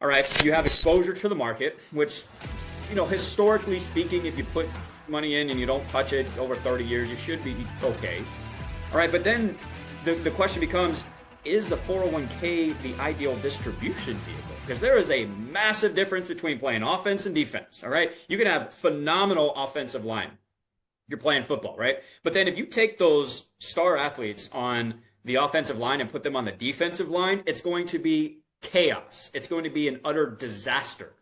All right, you have exposure to the market, which, historically speaking, if you put money in and you don't touch it over 30 years, you should be okay. All right, but then the question becomes, is the 401k the ideal distribution vehicle? Because there is a massive difference between playing offense and defense, all right? You can have phenomenal offensive line. You're playing football, right? But then if you take those star athletes on the offensive line and put them on the defensive line, it's going to be chaos. It's going to be an utter disaster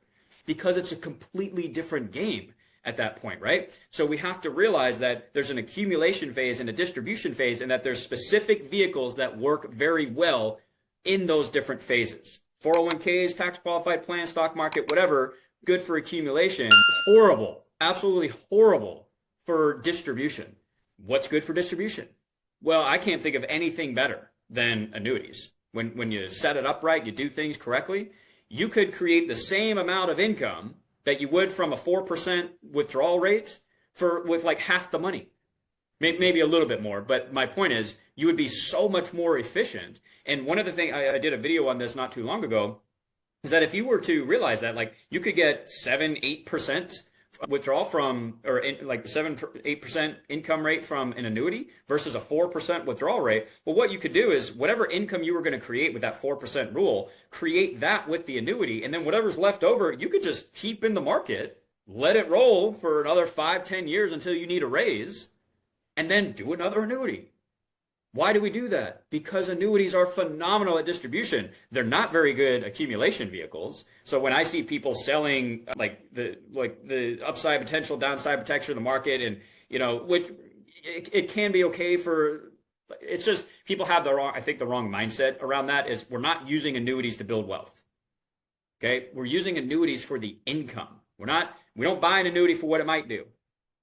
because it's a completely different game at that point, right? So we have to realize that there's an accumulation phase and a distribution phase, and that there's specific vehicles that work very well in those different phases. 401k's, tax qualified plan, stock market, whatever, good for accumulation. Horrible, absolutely horrible for distribution. What's good for distribution? Well, I can't think of anything better than annuities. When you set it up right, you do things correctly, you could create the same amount of income that you would from a 4% withdrawal rate with like half the money. Maybe a little bit more, but my point is you would be so much more efficient. And one of the things, I did a video on this not too long ago, is that if you were to realize that, like, you could get 7-8% withdrawal from, or 7-8% income rate from an annuity versus a 4% withdrawal rate. Well, what you could do is whatever income you were going to create with that 4% rule, create that with the annuity, and then whatever's left over, you could just keep in the market, let it roll for another 5-10 years until you need a raise, and then do another annuity. Why do we do that? Because annuities are phenomenal at distribution. They're not very good accumulation vehicles. So when I see people selling like the upside potential, downside protection of the market, and which it can be okay for, it's just people have the wrong mindset around that. Is we're not using annuities to build wealth. Okay, we're using annuities for the income. We don't buy an annuity for what it might do.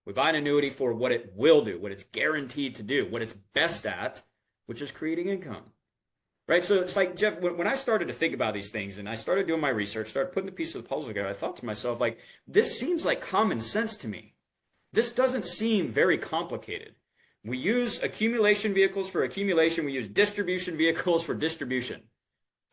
We buy an annuity for what it will do, what it's guaranteed to do, what it's best at, which is creating income, right? So it's like, Jeff, when I started to think about these things and I started doing my research, started putting the pieces of the puzzle together, I thought to myself, like, this seems like common sense to me. This doesn't seem very complicated. We use accumulation vehicles for accumulation. We use distribution vehicles for distribution.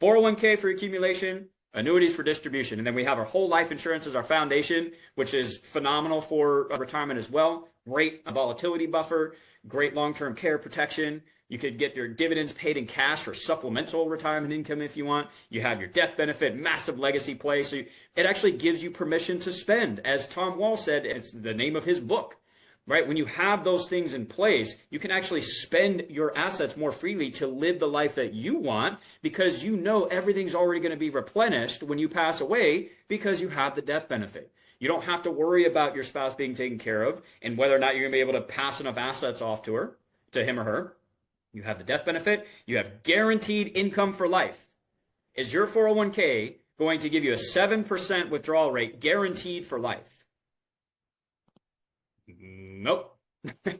401k for accumulation, annuities for distribution. And then we have our whole life insurance as our foundation, which is phenomenal for retirement as well. Great volatility buffer, great long-term care protection. You could get your dividends paid in cash for supplemental retirement income if you want. You have your death benefit, massive legacy play. So it actually gives you permission to spend. As Tom Wall said, it's the name of his book, right? When you have those things in place, you can actually spend your assets more freely to live the life that you want, because you know everything's already going to be replenished when you pass away because you have the death benefit. You don't have to worry about your spouse being taken care of and whether or not you're going to be able to pass enough assets off to him or her. You have the death benefit. You have guaranteed income for life. Is your 401k going to give you a 7% withdrawal rate guaranteed for life? Nope.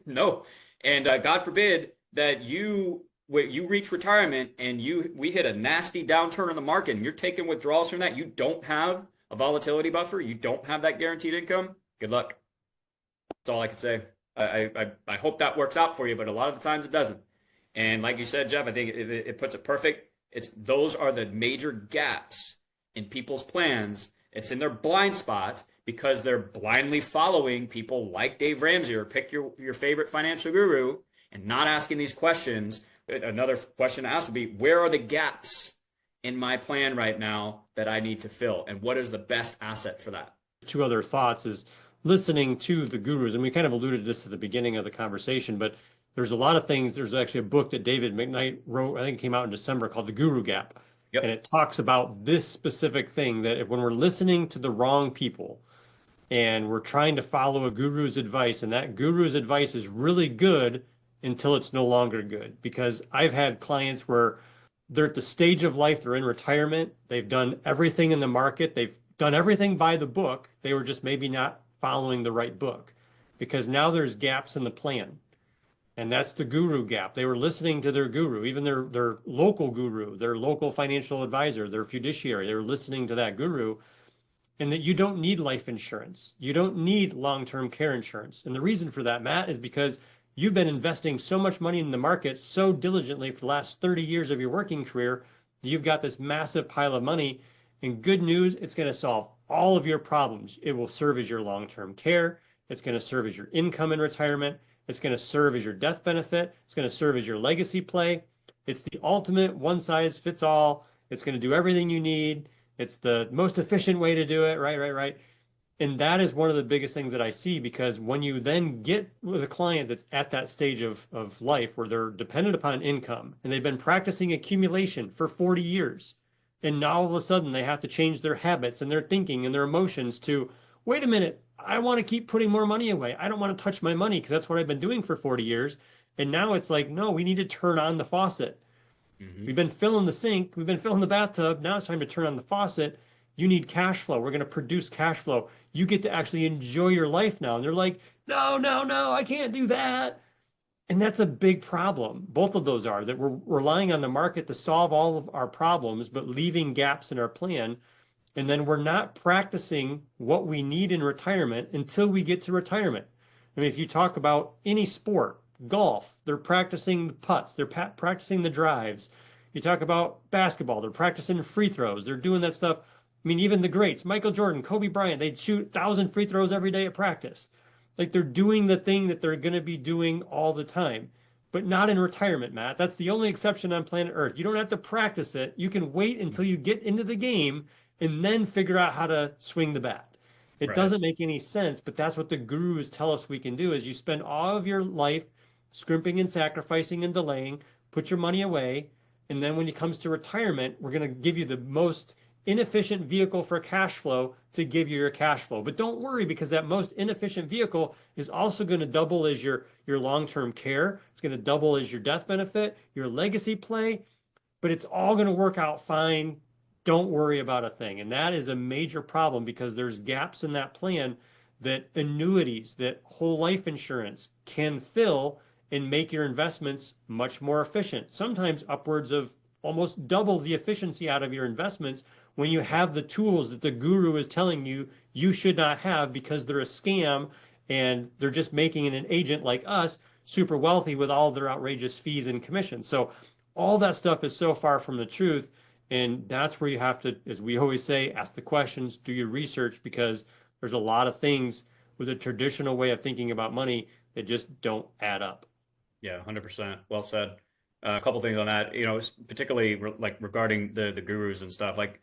No. And God forbid that you reach retirement and we hit a nasty downturn in the market and you're taking withdrawals from that. You don't have a volatility buffer. You don't have that guaranteed income. Good luck. That's all I can say. I hope that works out for you, but a lot of the times it doesn't. And like you said, Jeff, I think it puts it perfect. Those are the major gaps in people's plans. It's in their blind spot because they're blindly following people like Dave Ramsey, or pick your favorite financial guru, and not asking these questions. Another question to ask would be, where are the gaps in my plan right now that I need to fill? And what is the best asset for that? Two other thoughts is listening to the gurus. And we kind of alluded to this at the beginning of the conversation, but there's a lot of things. There's actually a book that David McKnight wrote, I think it came out in December, called The Guru Gap. Yep. And it talks about this specific thing, that when we're listening to the wrong people and we're trying to follow a guru's advice, and that guru's advice is really good until it's no longer good. Because I've had clients where they're at the stage of life, they're in retirement, they've done everything in the market, they've done everything by the book, they were just maybe not following the right book, because now there's gaps in the plan. And that's the guru gap. They were listening to their guru, even their local guru, their local financial advisor, their fiduciary. They were listening to that guru, and that you don't need life insurance. You don't need long-term care insurance. And the reason for that, Matt, is because you've been investing so much money in the market so diligently for the last 30 years of your working career. You've got this massive pile of money, And good news, it's going to solve all of your problems. It will serve as your long-term care. It's going to serve as your income in retirement. It's going to serve as your death benefit. It's going to serve as your legacy play. It's the ultimate one size fits all. It's going to do everything you need. It's the most efficient way to do it. Right. And that is one of the biggest things that I see, because when you then get with a client that's at that stage of life where they're dependent upon income and they've been practicing accumulation for 40 years, and now all of a sudden they have to change their habits and their thinking and their emotions to, wait a minute, I want to keep putting more money away. I don't want to touch my money because that's what I've been doing for 40 years. And now it's like, no, we need to turn on the faucet. We've been filling the sink. We've been filling the bathtub. Now it's time to turn on the faucet. You need cash flow. We're going to produce cash flow. You get to actually enjoy your life now. And they're like, no, I can't do that. And that's a big problem. Both of those are that we're relying on the market to solve all of our problems, but leaving gaps in our plan. And then we're not practicing what we need in retirement until we get to retirement. I mean, if you talk about any sport, golf, they're practicing the putts, they're practicing the drives. You talk about basketball, they're practicing free throws, they're doing that stuff. I mean, even the greats, Michael Jordan, Kobe Bryant, they'd shoot 1,000 free throws every day at practice. Like, they're doing the thing that they're going to be doing all the time, but not in retirement, Matt. That's the only exception on planet Earth. You don't have to practice it. You can wait until you get into the game and then figure out how to swing the bat. It doesn't make any sense, but that's what the gurus tell us we can do, is you spend all of your life scrimping and sacrificing and delaying, put your money away, and then when it comes to retirement, we're going to give you the most inefficient vehicle for cash flow to give you your cash flow. But don't worry, because that most inefficient vehicle is also going to double as your long-term care. It's going to double as your death benefit, your legacy play, but it's all going to work out fine. Don't worry about a thing. And that is a major problem, because there's gaps in that plan that annuities, that whole life insurance can fill and make your investments much more efficient. Sometimes upwards of almost double the efficiency out of your investments when you have the tools that the guru is telling you you should not have, because they're a scam and they're just making an agent like us super wealthy with all their outrageous fees and commissions. So all that stuff is so far from the truth. And that's where you have to, as we always say, ask the questions, do your research, because there's a lot of things with a traditional way of thinking about money that just don't add up. Yeah, 100%. Well said. A couple things on that, particularly like regarding the gurus and stuff. Like,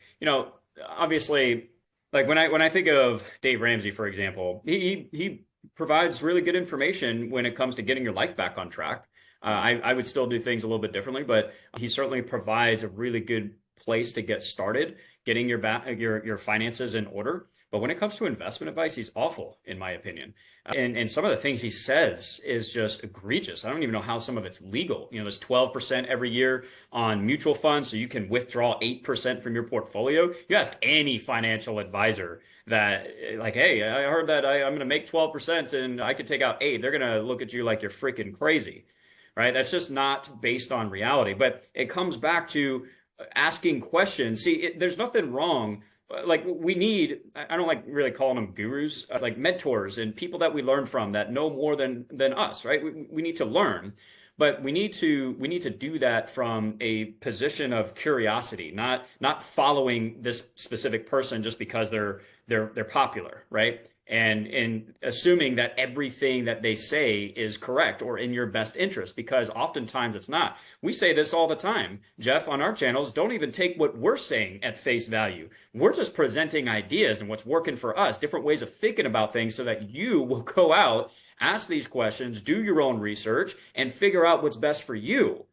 obviously, like when I think of Dave Ramsey, for example, he provides really good information when it comes to getting your life back on track. I would still do things a little bit differently, but he certainly provides a really good place to get started, getting your finances in order. But when it comes to investment advice, he's awful, in my opinion. And some of the things he says is just egregious. I don't even know how some of it's legal. There's 12% every year on mutual funds, so you can withdraw 8% from your portfolio. You ask any financial advisor that, like, hey, I heard that I'm going to make 12% and I could take out 8. They're going to look at you like you're freaking crazy, right? That's just not based on reality. But it comes back to asking questions. See, there's nothing wrong. Like, we need, I don't like really calling them gurus, like mentors and people that we learn from that know more than us, right? We need to learn, but we need to do that from a position of curiosity, not following this specific person just because they're popular, right? And assuming that everything that they say is correct or in your best interest, because oftentimes it's not. We say this all the time, Jeff, on our channels. Don't even take what we're saying at face value. We're just presenting ideas and what's working for us, different ways of thinking about things, so that you will go out, ask these questions, do your own research, and figure out what's best for you,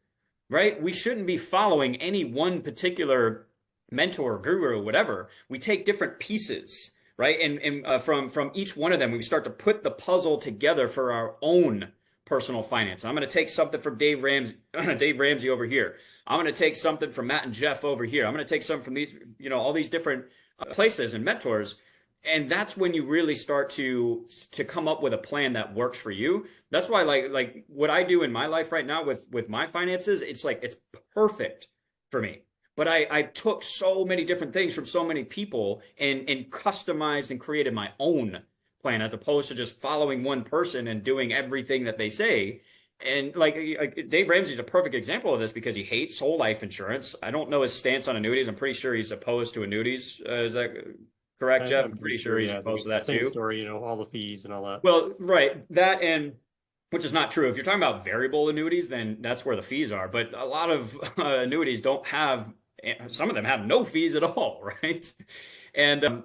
right? We shouldn't be following any one particular mentor, guru, or whatever. We take different pieces, right? And from each one of them, we start to put the puzzle together for our own personal finance. I'm going to take something from Dave Ramsey over here. I'm going to take something from Matt and Jeff over here. I'm going to take some from these, all these different places and mentors. And that's when you really start to come up with a plan that works for you. That's why, like what I do in my life right now with my finances, it's perfect for me. But I took so many different things from so many people and customized and created my own plan, as opposed to just following one person and doing everything that they say. And like Dave Ramsey is a perfect example of this because he hates whole life insurance. I don't know his stance on annuities. I'm pretty sure he's opposed to annuities. Is that correct, Jeff? I'm I'm pretty pretty sure, sure he's yeah. I think opposed it's to the that same too. story, all the fees and all that. Well, right. That and which is not true. If you're talking about variable annuities, then that's where the fees are. But a lot of annuities don't have, some of them have no fees at all, right? And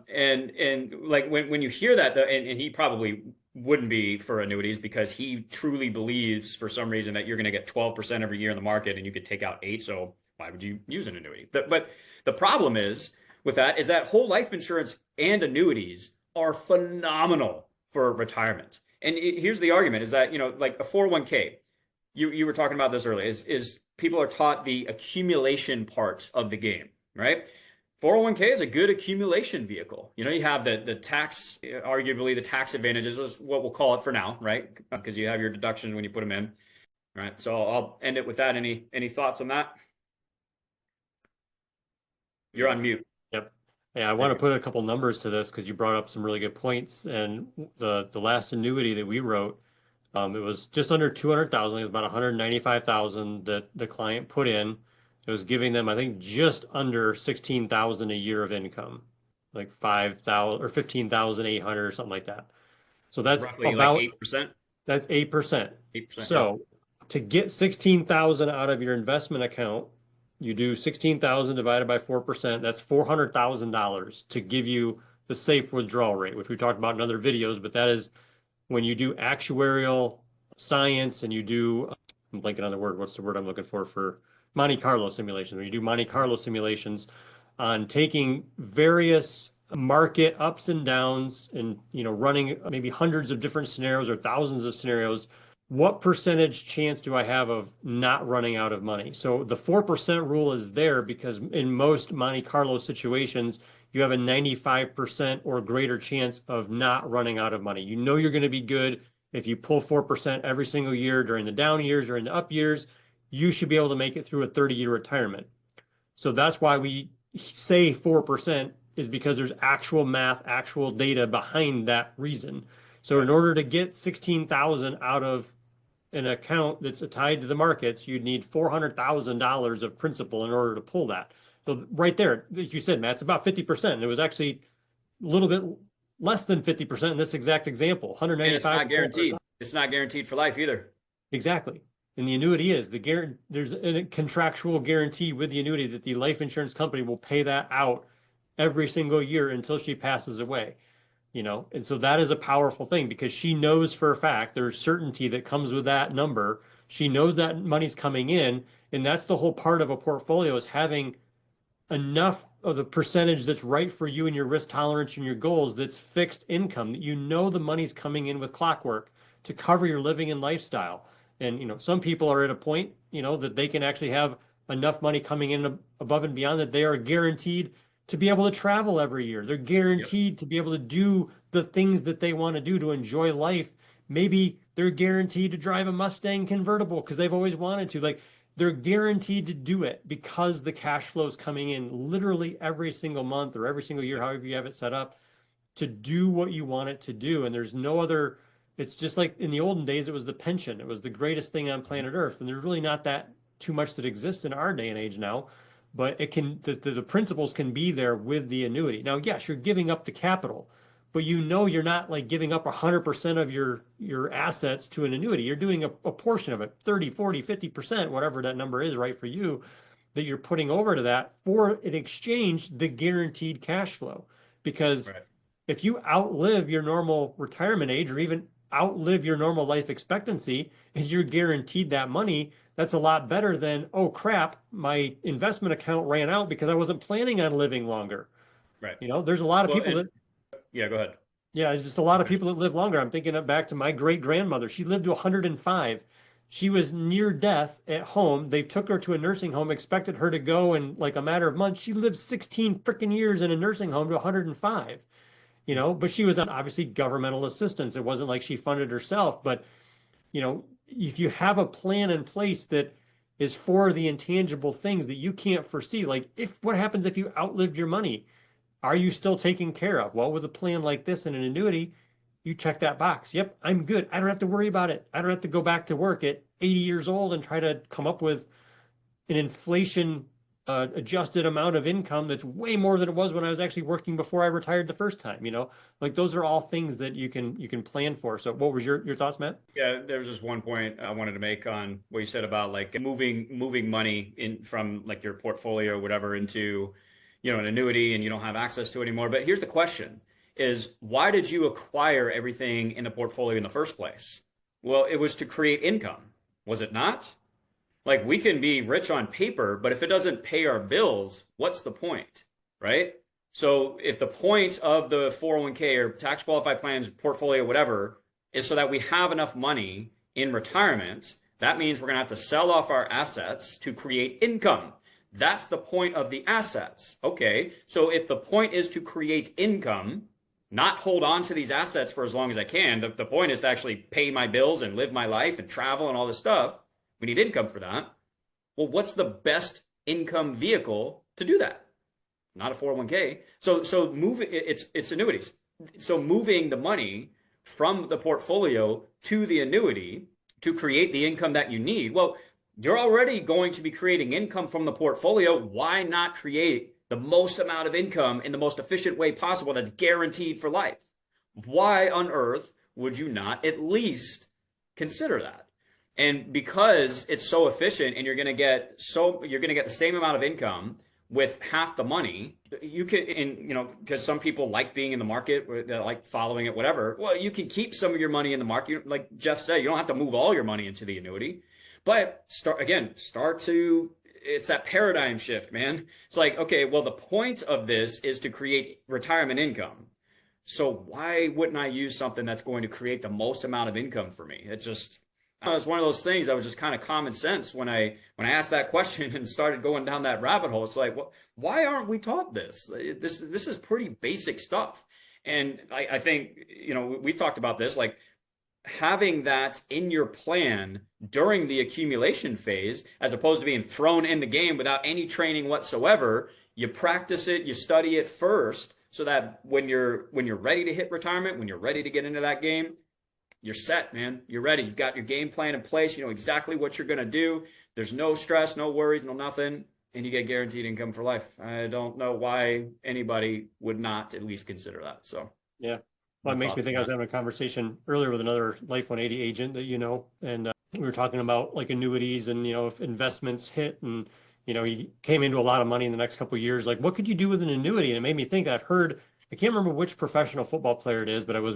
like when you hear that, and he probably wouldn't be for annuities because he truly believes for some reason that you're going to get 12% every year in the market and you could take out 8. So why would you use an annuity? But the problem is with that is that whole life insurance and annuities are phenomenal for retirement. And here's the argument is that, like a 401k, you were talking about this earlier, is people are taught the accumulation part of the game, right? 401k is a good accumulation vehicle. You have the tax, arguably the tax advantages is what we'll call it for now, right? Because you have your deductions when you put them in, right? So I'll end it with that. Any thoughts on that? You're on mute. Yep. Yeah, I want to put a couple numbers to this because you brought up some really good points. And the last annuity that we wrote, it was just under 200,000. It was about 195,000 that the client put in. It was giving them, I think, just under 16,000 a year of income, like 5,000 or 15,800 or something like that. So that's roughly about like 8%. That's 8%. 8%. So to get 16,000 out of your investment account, you do 16,000 divided by 4%. That's $400,000 to give you the safe withdrawal rate, which we talked about in other videos. But that is when you do actuarial science and you do, I'm blanking on the word. What's the word I'm looking for Monte Carlo simulations? When you do Monte Carlo simulations on taking various market ups and downs and running maybe hundreds of different scenarios or thousands of scenarios, what percentage chance do I have of not running out of money? So the 4% rule is there because in most Monte Carlo situations, you have a 95% or greater chance of not running out of money. You're going to be good if you pull 4% every single year during the down years or in the up years. You should be able to make it through a 30-year retirement. So that's why we say 4% is because there's actual math, actual data behind that reason. So in order to get 16,000 out of an account that's tied to the markets, you'd need $400,000 of principal in order to pull that. So right there, like you said, Matt, it's about 50%. It was actually a little bit less than 50% in this exact example. 195. And it's not guaranteed. It's not guaranteed for life either. Exactly. And the annuity is there's a contractual guarantee with the annuity that the life insurance company will pay that out every single year until she passes away. And so that is a powerful thing because she knows for a fact there's certainty that comes with that number. She knows that money's coming in, and that's the whole part of a portfolio is having enough of the percentage that's right for you and your risk tolerance and your goals that's fixed income, that the money's coming in with clockwork to cover your living and lifestyle. And some people are at a point that they can actually have enough money coming in above and beyond that they are guaranteed to be able to travel every year. They're guaranteed to be able to do the things that they want to do to enjoy life. Maybe they're guaranteed to drive a Mustang convertible because they've always wanted to. Like they're guaranteed to do it because the cash flow is coming in literally every single month or every single year, however you have it set up, to do what you want it to do. And there's no other, it's just like in the olden days, it was the pension. It was the greatest thing on planet Earth. And there's really not that too much that exists in our day and age now. But it can the principles can be there with the annuity. Now, yes, you're giving up the capital, but you're not like giving up 100% of your assets to an annuity. You're doing a portion of it, 30, 40, 50%, whatever that number is right for you, that you're putting over to that for in exchange the guaranteed cash flow. Because if you outlive your normal retirement age or even outlive your normal life expectancy and you're guaranteed that money, that's a lot better than, oh crap, my investment account ran out because I wasn't planning on living longer. Right. There's a lot of people that. Yeah, go ahead. Yeah, there's just a lot of people that live longer. I'm thinking back to my great grandmother. She lived to 105. She was near death at home. They took her to a nursing home, expected her to go in like a matter of months. She lived 16 freaking years in a nursing home to 105. But she was on obviously governmental assistance. It wasn't like she funded herself, but if you have a plan in place that is for the intangible things that you can't foresee, like what happens if you outlived your money? Are you still taken care of? Well, with a plan like this and an annuity, you check that box. Yep, I'm good. I don't have to worry about it. I don't have to go back to work at 80 years old and try to come up with an inflation adjusted amount of income that's way more than it was when I was actually working before I retired the first time. Like those are all things that you can plan for. So what was your thoughts, Matt? Yeah, there's just one point I wanted to make on what you said about like moving money in from like your portfolio or whatever into, an annuity and you don't have access to it anymore. But here's the question is why did you acquire everything in the portfolio in the first place? Well, it was to create income, was it not? Like we can be rich on paper, but if it doesn't pay our bills, what's the point, right? So if the point of the 401k or tax qualified plans, portfolio, whatever, is so that we have enough money in retirement, that means we're going to have to sell off our assets to create income. That's the point of the assets. Okay, so if the point is to create income, not hold on to these assets for as long as I can, the point is to actually pay my bills and live my life and travel and all this stuff. We need income for that. Well, what's the best income vehicle to do that? Not a 401k. So move it's annuities. So moving the money from the portfolio to the annuity to create the income that you need. Well, you're already going to be creating income from the portfolio. Why not create the most amount of income in the most efficient way possible that's guaranteed for life? Why on earth would you not at least consider that? And because it's so efficient and you're going to get the same amount of income with half the money, you can, because some people like being in the market, or they like following it, whatever. Well, you can keep some of your money in the market. Like Jeff said, you don't have to move all your money into the annuity, but it's that paradigm shift, man. It's like, okay, well, the point of this is to create retirement income. So why wouldn't I use something that's going to create the most amount of income for me? It's one of those things that was just kind of common sense when I asked that question and started going down that rabbit hole. It's like, well, why aren't we taught this? This is pretty basic stuff. And I think, we've talked about this, like having that in your plan during the accumulation phase, as opposed to being thrown in the game without any training whatsoever. You practice it, you study it first, so that when you're ready to hit retirement, when you're ready to get into that game, you're set, man. You're ready. You've got your game plan in place. You know exactly what you're going to do. There's no stress, no worries, no nothing. And you get guaranteed income for life. I don't know why anybody would not at least consider that. So, yeah. Well, it makes me think I was having a conversation earlier with another Life 180 agent that and we were talking about like annuities and, if investments hit and, he came into a lot of money in the next couple of years, like what could you do with an annuity? And it made me think I've heard, I can't remember which professional football player it is, but it was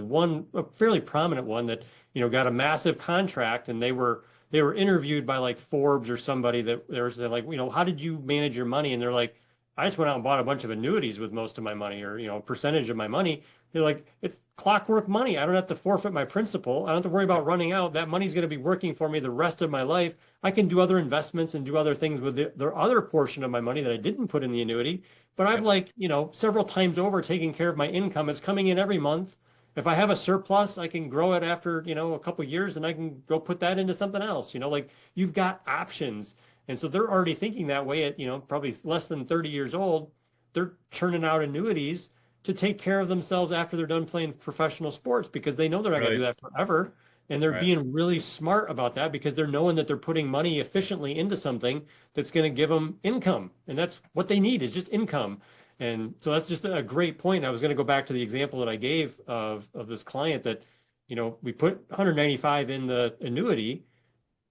a fairly prominent one that, got a massive contract and they were interviewed by like Forbes or somebody they're like, how did you manage your money? And they're like, I just went out and bought a bunch of annuities with most of my money or, a percentage of my money. They're like, it's clockwork money. I don't have to forfeit my principal. I don't have to worry about running out. That money's going to be working for me the rest of my life. I can do other investments and do other things with the other portion of my money that I didn't put in the annuity. But I've several times over taken care of my income. It's coming in every month. If I have a surplus, I can grow it after, a couple of years and I can go put that into something else. You've got options. And so they're already thinking that way at, probably less than 30 years old. They're churning out annuities to take care of themselves after they're done playing professional sports because they know they're not going to do that forever. And they're being really smart about that because they're knowing that they're putting money efficiently into something that's going to give them income. And that's what they need is just income. And so that's just a great point. I was going to go back to the example that I gave of this client that, we put 195 in the annuity.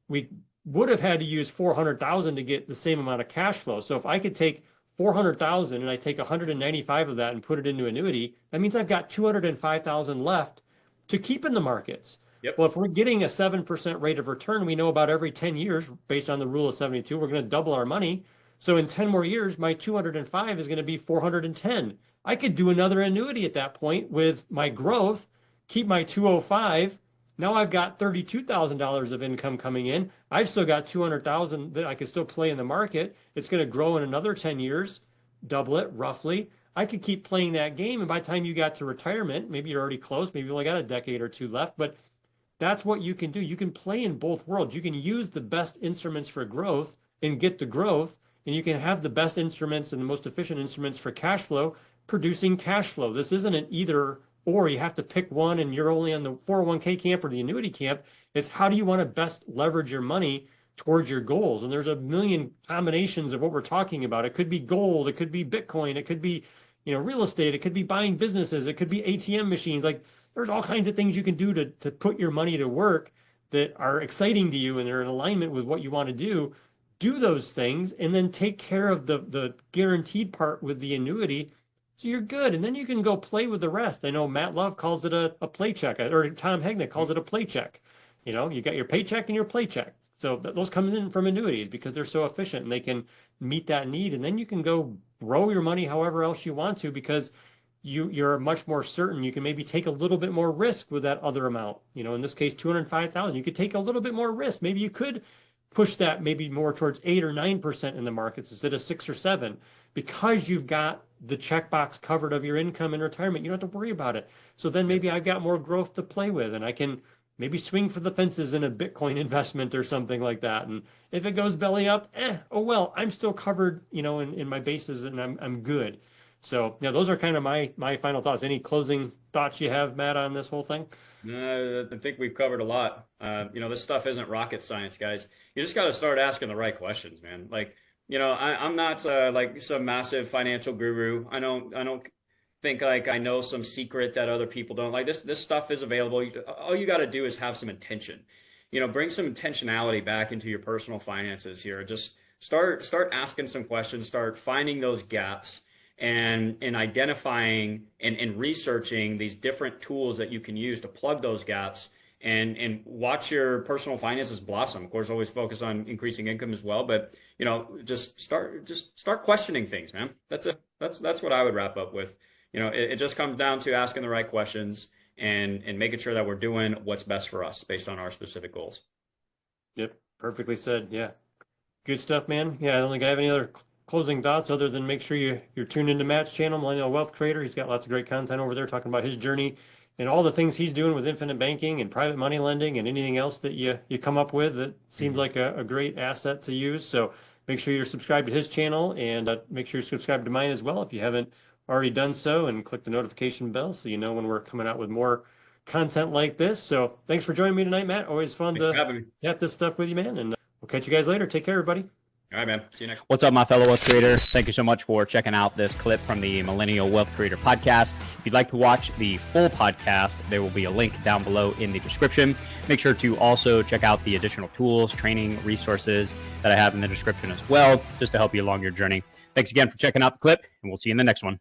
We would have had to use 400,000 to get the same amount of cash flow. So if I could take 400,000 and I take 195 of that and put it into annuity, that means I've got 205,000 left to keep in the markets. Yep. Well, if we're getting a 7% rate of return, we know about every 10 years, based on the rule of 72, we're going to double our money. So in 10 more years, my 205 is going to be 410. I could do another annuity at that point with my growth, keep my 205. Now I've got $32,000 of income coming in. I've still got 200,000 that I can still play in the market. It's going to grow in another 10 years, double it roughly. I could keep playing that game. And by the time you got to retirement, maybe you're already close. Maybe you only got a decade or two left, but that's what you can do. You can play in both worlds. You can use the best instruments for growth and get the growth, and you can have the best instruments and the most efficient instruments for cash flow, producing cash flow. This isn't an either or you have to pick one and you're only on the 401k camp or the annuity camp. It's how do you want to best leverage your money towards your goals? And there's a million combinations of what we're talking about. It could be gold, it could be Bitcoin, it could be, real estate, it could be buying businesses, it could be ATM machines. Like there's all kinds of things you can do to put your money to work that are exciting to you and they're in alignment with what you want to do. Do those things and then take care of the guaranteed part with the annuity. So you're good. And then you can go play with the rest. I know Matt Love calls it a play check, or Tom Hegnick calls it a play check. You got your paycheck and your play check. So those come in from annuities because they're so efficient and they can meet that need. And then you can go grow your money however else you want to, because you're much more certain. You can maybe take a little bit more risk with that other amount. In this case, $205,000. You could take a little bit more risk. Maybe you could push that maybe more towards 8 or 9% in the markets instead of 6 or 7, because you've got the checkbox covered of your income in retirement. You don't have to worry about it. So then maybe I've got more growth to play with, and I can maybe swing for the fences in a Bitcoin investment or something like that. And if it goes belly up, oh well, I'm still covered, in my bases, and I'm good. So those are kind of my final thoughts. Any closing thoughts you have, Matt, on this whole thing? I think we've covered a lot. This stuff isn't rocket science, guys. You just got to start asking the right questions, man. Like, I'm not like some massive financial guru. I don't think like I know some secret that other people don't. Like this stuff is available. All you got to do is have some intention. Bring some intentionality back into your personal finances here. Just start asking some questions. Start finding those gaps. And identifying and researching these different tools that you can use to plug those gaps and watch your personal finances blossom. Of course, always focus on increasing income as well, but just start questioning things, man. That's what I would wrap up with. It just comes down to asking the right questions and making sure that we're doing what's best for us based on our specific goals. Yep, perfectly said. Yeah, good stuff, man. Yeah, I don't think I have any other closing thoughts other than make sure you're tuned into Matt's channel, Millennial Wealth Creator. He's got lots of great content over there talking about his journey and all the things he's doing with infinite banking and private money lending and anything else that you come up with that seems like a great asset to use. So make sure you're subscribed to his channel, and make sure you're subscribed to mine as well if you haven't already done so, and click the notification bell so you know when we're coming out with more content like this. So thanks for joining me tonight, Matt. Always fun to chat this stuff with you, man. And we'll catch you guys later. Take care, everybody. All right, man. See you next. What's up, my fellow wealth creator? Thank you so much for checking out this clip from the Millennial Wealth Creator podcast. If you'd like to watch the full podcast, there will be a link down below in the description. Make sure to also check out the additional tools, training, resources that I have in the description as well, just to help you along your journey. Thanks again for checking out the clip, and we'll see you in the next one.